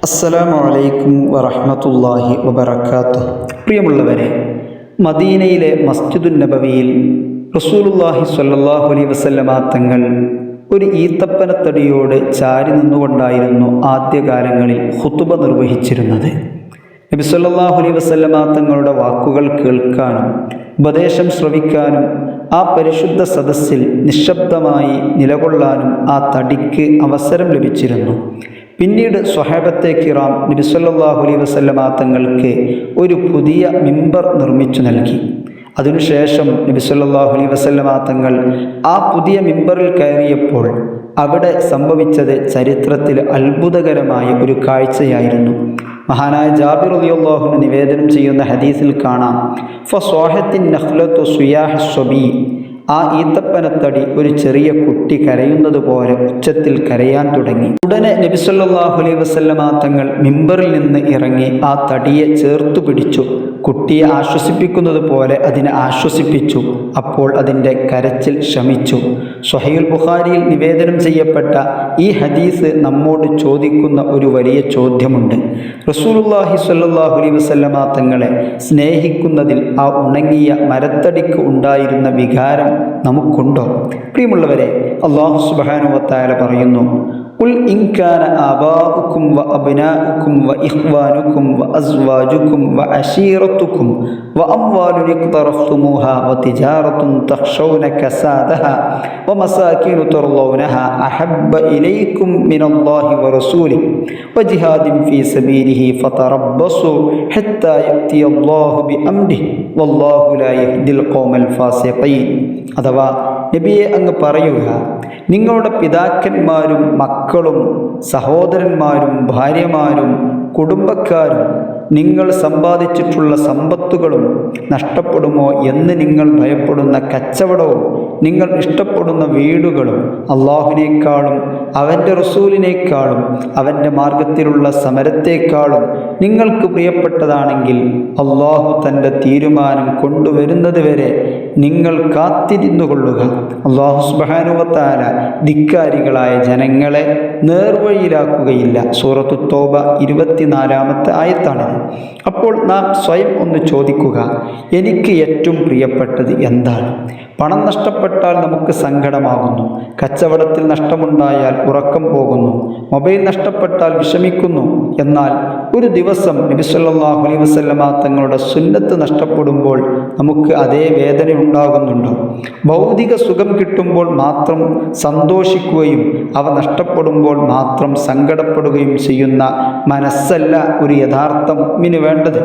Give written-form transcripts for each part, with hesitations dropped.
അസ്സലാമു അലൈക്കും വറഹ്മത്തുള്ളാഹി വബറകാതുഹു. പ്രിയമുള്ളവരെ, മദീനയിലെ മസ്ജിദുൻ നബവിയിൽ റസൂലുള്ളാഹി സ്വല്ലല്ലാഹു അലൈഹി വസല്ലമ തങ്ങൾ ഒരു ഈത്തപ്പനത്തടിയോട് ചാരി നിന്നുകൊണ്ടായിരുന്നു ആദ്യകാലങ്ങളിൽ ഖുതുബ നിർവഹിച്ചിരുന്നത്. നബി സല്ലല്ലാഹു അലൈഹി വസല്ലമ തങ്ങളുടെ വാക്കുകൾ കേൾക്കാനും ഉപദേശം ശ്രവിക്കാനും ആ പരിശുദ്ധ സദസ്സിൽ നിശബ്ദമായി നിലകൊള്ളാനും ആ തടിക്ക് അവസരം ലഭിച്ചിരുന്നു. പിന്നീട് സ്വഹാബത്തെ കിറാം നബി സല്ലല്ലാഹു അലൈഹി വസല്ലമ തങ്ങൾക്ക് ഒരു പുതിയ മിമ്പർ നിർമ്മിച്ചു നൽകി. അതിനുശേഷം നബി സല്ലല്ലാഹു അലൈഹി വസല്ലമ തങ്ങൾ ആ പുതിയ മിമ്പറിൽ കയറിയപ്പോൾ അവിടെ സംഭവിച്ചത് ചരിത്രത്തിൽ അത്ഭുതകരമായ ഒരു കാഴ്ചയായിരുന്നു. മഹാനായ ജാബിർ റളിയല്ലാഹു അൻഹു നിവേദനം ചെയ്യുന്ന ഹദീസിൽ കാണാം, ഫസ്വാഹത്തിൻ നഖ്ലത്തു സുയാഹ സ്വബി, ആ ഈത്തപ്പനത്തടി ഒരു ചെറിയ കുട്ടി കരയുന്നത് പോലെ ഉച്ചത്തിൽ കരയാൻ തുടങ്ങി. ഉടനെ നബി സല്ലല്ലാഹു അലൈഹി വസല്ലമ തങ്ങൾ മിമ്പറിൽ നിന്ന് ഇറങ്ങി ആ തടിയെ ചേർത്തു പിടിച്ചു. കുട്ടിയെ ആശ്വസിപ്പിക്കുന്നത് പോലെ അതിനെ ആശ്വസിപ്പിച്ചു. അപ്പോൾ അതിൻ്റെ കരച്ചിൽ ശമിച്ചു. സ്വഹീഹുൽ ബുഖാരിയിൽ നിവേദനം ചെയ്യപ്പെട്ട ഈ ഹദീസ് നമ്മോട് ചോദിക്കുന്ന ഒരു വലിയ ചോദ്യമുണ്ട്. റസൂലുള്ളാഹി സ്വല്ലല്ലാഹു അലൈഹി വസല്ലമ തങ്ങളെ സ്നേഹിക്കുന്നതിൽ ആ ഉണങ്ങിയ മരത്തടിക്ക് ഉണ്ടായിരുന്ന വികാരം നമുക്കുണ്ടോ? പ്രിയമുള്ളവരെ, അല്ലാഹു സുബ്ഹാനഹു വ തആല പറയുന്നു, ഖുൽ ഇൻ കാന ആബാഉകും വ അബ്നാഉകും വ ഇഖ്വാനുകും വ അസ്വാജുകും വ അശീറത്തുകും വ അംവാലുൻ ഇഖ്തറഫ്തുമൂഹാ വ തിജാറത്തുൻ തഖ്ശൗന കസാദഹാ വ മസാകിനു തർളൗനഹാ അഹബ്ബ ഇലൈക്കും മിനല്ലാഹി വ റസൂലിഹി വ ജിഹാദിൻ ഫീ സബീലിഹി ഫതറബ്ബസു ഹത്താ യഅതിയല്ലാഹു ബിഅംരിഹി വല്ലാഹു ലാ യഹ്ദിൽ ഖൗമൽ ഫാസിഖീൻ. അഥവാ നബിയെ അങ്ങ് പറയുക, നിങ്ങളുടെ പിതാക്കന്മാരും മക്കളും സഹോദരന്മാരും ഭാര്യമാരും കുടുംബക്കാരും നിങ്ങൾ സമ്പാദിച്ചിട്ടുള്ള സമ്പത്തുകളും നഷ്ടപ്പെടുമോ എന്ന് നിങ്ങൾ ഭയപ്പെടുന്ന കച്ചവടവും നിങ്ങൾ ഇഷ്ടപ്പെടുന്ന വീടുകളും അള്ളാഹുവിനേക്കാളും അവൻ്റെ റസൂലിനേക്കാളും അവൻ്റെ മാർഗത്തിലുള്ള സമരത്തേക്കാളും നിങ്ങൾക്ക് പ്രിയപ്പെട്ടതാണെങ്കിൽ അള്ളാഹു തൻ്റെ തീരുമാനം കൊണ്ടുവരുന്നത് വരെ നിങ്ങൾ കാത്തിരുന്നു കൊള്ളുക. അള്ളാഹു സുബ്ഹാനഹു വ തആല ധിക്കാരികളായ ജനങ്ങളെ നേർവഴിയിലാക്കുകയില്ല. സൂറത്തു തൗബ 24-ാമത്തെ ആയത്താണിത്. അപ്പോൾ നാം സ്വയം ഒന്ന് ചോദിക്കുക, എനിക്ക് ഏറ്റവും പ്രിയപ്പെട്ടത് എന്താണ്? പണം നഷ്ടപ്പെട്ടാൽ നമുക്ക് സങ്കടമാകുന്നു, കച്ചവടത്തിൽ നഷ്ടമുണ്ടായാൽ ഉറക്കം പോകുന്നു, മൊബൈൽ നഷ്ടപ്പെട്ടാൽ വിഷമിക്കുന്നു. എന്നാൽ ഒരു ദിവസം നബി സല്ലല്ലാഹു അലൈഹി വസല്ലമ തങ്ങളുടെ സുന്നത്ത് നഷ്ടപ്പെടുമ്പോൾ നമുക്ക് അതേ വേദന ഉണ്ടാകുന്നുണ്ടോ? ഭൗതിക സുഖം കിട്ടുമ്പോൾ മാത്രം സന്തോഷിക്കുകയും അവ നഷ്ടപ്പെടുമ്പോൾ മാത്രം സങ്കടപ്പെടുകയും ചെയ്യുന്ന മനസ്സല്ല ഒരു യഥാർത്ഥ മുഅ്മിന് വേണ്ടത്.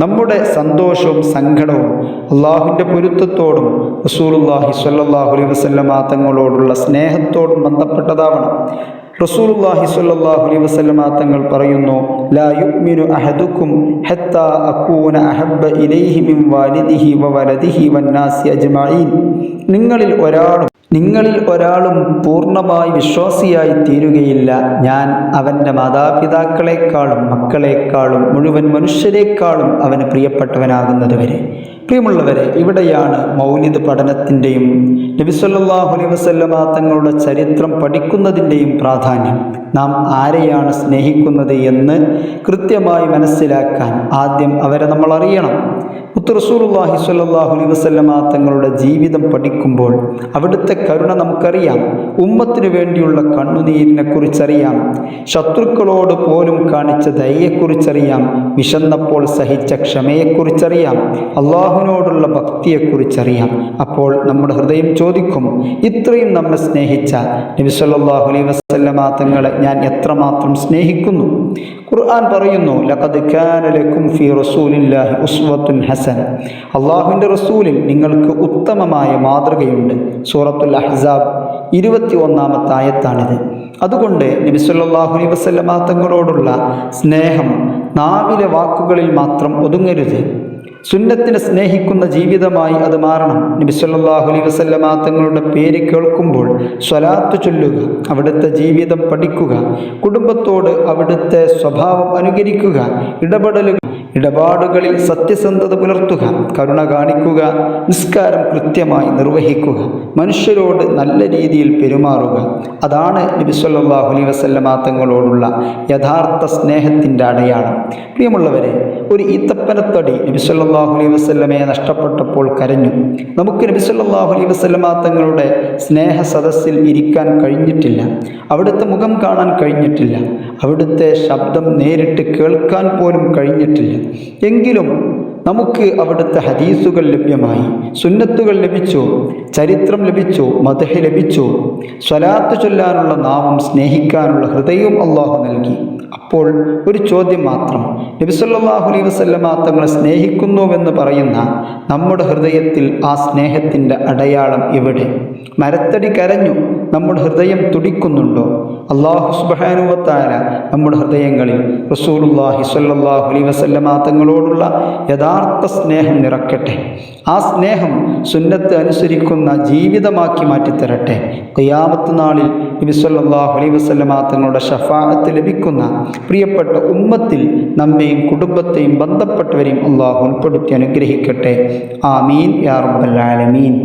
നമ്മുടെ സന്തോഷവും സങ്കടവും അള്ളാഹുവിൻ്റെ പൊരുത്തത്തോടും റസൂലുള്ളാഹി സ്വല്ലല്ലാഹു അലൈഹി വസല്ലമ തങ്ങളോടുള്ള സ്നേഹത്തോടും ബന്ധപ്പെട്ടതാവണം. റസൂലുള്ളാഹി സ്വല്ലല്ലാഹു അലൈഹി വസല്ലമ തങ്ങൾ പറയുന്നു, ലാ യുഅ്മിനു അഹദുക്കും ഹത്താ അകൂന അഹബ്ബ ഇലൈഹി മിൻ വാലിദിഹി വ വലദിഹി വന്നാസി അജ്മഈൻ. നിങ്ങളിൽ ഒരാളും പൂർണ്ണമായി വിശ്വാസിയായി തീരുകയില്ല ഞാൻ അവൻ്റെ മാതാപിതാക്കളെക്കാളും മക്കളെക്കാളും മുഴുവൻ മനുഷ്യരെക്കാളും അവന് പ്രിയപ്പെട്ടവനാകുന്നത് വരെ. പ്രിയമുള്ളവരെ, ഇവിടെയാണ് മൗലിദ് പഠനത്തിൻ്റെയും നബി സല്ലല്ലാഹു അലൈഹി വസല്ലമ തങ്ങളുടെ ചരിത്രം പഠിക്കുന്നതിൻ്റെയും പ്രാധാന്യം. നാം ആരെയാണ് സ്നേഹിക്കുന്നത് എന്ന് കൃത്യമായി മനസ്സിലാക്കാൻ ആദ്യം അവരെ നമ്മൾ അറിയണം. മുത്ത് റസൂലുള്ളാഹി സ്വല്ലല്ലാഹു അലൈഹി വസല്ലമ തങ്ങളുടെ ജീവിതം പഠിക്കുമ്പോൾ അവിടുത്തെ കരുണ നമുക്കറിയാം, ഉമ്മത്തിനു വേണ്ടിയുള്ള കണ്ണുനീരിനെ കുറിച്ചറിയാം, ശത്രുക്കളോട് പോലും കാണിച്ച ദയയെക്കുറിച്ചറിയാം, വിശന്നപ്പോൾ സഹിച്ച ക്ഷമയെക്കുറിച്ചറിയാം, അള്ളാഹുവിനോടുള്ള ഭക്തിയെക്കുറിച്ചറിയാം. അപ്പോൾ നമ്മുടെ ഹൃദയം ചോദിക്കും, ഇത്രയും നമ്മെ സ്നേഹിച്ച നബി സല്ലല്ലാഹു അലൈഹി വസല്ലമ തങ്ങളെ ഞാൻ എത്രമാത്രം സ്നേഹിക്കുന്നു? ഖുർആൻ പറയുന്നു, ലഖദ് കാന ലക്കും ഫീ റസൂലില്ലാഹി ഉസ്വത്തുൻ ഹസന. അള്ളാഹുവിൻ്റെ റസൂലിൽ നിങ്ങൾക്ക് ഉത്തമമായ മാതൃകയുണ്ട്. സൂറത്തുൽ അഹ്സാബ് 21-ാമത്തെ ആയത്താണിത്. അതുകൊണ്ട് നബി സല്ലല്ലാഹു അലൈഹി വസല്ലമ തങ്ങളോടുള്ള സ്നേഹം നാവിലെ വാക്കുകളിൽ മാത്രം ഒതുങ്ങരുത്. സുന്നത്തിനെ സ്നേഹിക്കുന്ന ജീവിതമായി അത് മാറണം. നബി സല്ലല്ലാഹു അലൈഹി വസല്ലമ തങ്ങളുടെ പേര് കേൾക്കുമ്പോൾ സ്വലാത്ത് ചൊല്ലുക, അവിടുത്തെ ജീവിതം പഠിക്കുക, കുടുംബത്തോട് അവിടുത്തെ സ്വഭാവം അനുകരിക്കുക, ഇടപെടലുകൾ ഇടപാടുകളിൽ സത്യസന്ധത പുലർത്തുക, കരുണ കാണിക്കുക, നിസ്കാരം കൃത്യമായി നിർവഹിക്കുക, മനുഷ്യരോട് നല്ല രീതിയിൽ പെരുമാറുക. അതാണ് നബി സല്ലല്ലാഹു അലൈഹി വസല്ലമ തങ്ങളോടുള്ള യഥാർത്ഥ സ്നേഹത്തിൻ്റെ അടയാളം. പ്രിയമുള്ളവരെ, ഒരു ഈത്തപ്പനത്തടി നബി സല്ലല്ലാഹു അലൈഹി വസല്ലമയെ നഷ്ടപ്പെട്ടപ്പോൾ കരഞ്ഞു. നമുക്ക് നബി സല്ലല്ലാഹു അലൈഹി വസല്ലമ തങ്ങളുടെ സ്നേഹ സദസ്സിൽ ഇരിക്കാൻ കഴിഞ്ഞിട്ടില്ല, അവിടുത്തെ മുഖം കാണാൻ കഴിഞ്ഞിട്ടില്ല, അവിടുത്തെ ശബ്ദം നേരിട്ട് കേൾക്കാൻ പോലും കഴിഞ്ഞിട്ടില്ല. എങ്കിലും നമുക്ക് അവിടുത്തെ ഹദീസുകൾ ലഭ്യമായി, സുന്നത്തുകൾ ലഭിച്ചു, ചരിത്രം ലഭിച്ചു, മദ്ഹ് ലഭിച്ചു, സ്വലാത്ത് ചൊല്ലാനുള്ള നാവും സ്നേഹിക്കാനുള്ള ഹൃദയവും അള്ളാഹു നൽകി. അപ്പോൾ ഒരു ചോദ്യം മാത്രം, നബി സല്ലല്ലാഹു അലൈഹി വസല്ലമ തങ്ങളെ സ്നേഹിക്കുന്നുവെന്ന് പറയുന്ന നമ്മുടെ ഹൃദയത്തിൽ ആ സ്നേഹത്തിൻ്റെ അടയാളം എവിടെ? മരത്തടി കരഞ്ഞു, നമ്മുടെ ഹൃദയം തുടിക്കുന്നുണ്ടോ? അല്ലാഹു സുബ്ഹാനഹു വ തആല നമ്മുടെ ഹൃദയങ്ങളിൽ റസൂലുള്ളാഹി സ്വല്ലല്ലാഹു അലൈഹി വസല്ലമ തങ്ങളോടുള്ള യഥാർത്ഥ സ്നേഹം നിറക്കട്ടെ. ആ സ്നേഹം സുന്നത്ത് അനുസരിക്കുന്ന ജീവിതമാക്കി മാറ്റിത്തരട്ടെ. ഖിയാമത്ത് നാളിൽ നബി സല്ലല്ലാഹു അലൈഹി വസല്ലമ തങ്ങളുടെ ശഫാഅത്ത് ലഭിക്കുന്ന പ്രിയപ്പെട്ട ഉമ്മത്തിൽ നമ്മെയും കുടുംബത്തെയും ബന്ധപ്പെട്ടവരെയും അല്ലാഹു ഉൾപ്പെടുത്തി അനുഗ്രഹിക്കട്ടെ. ആമീൻ യാ റബ്ബൽ ആലമീൻ.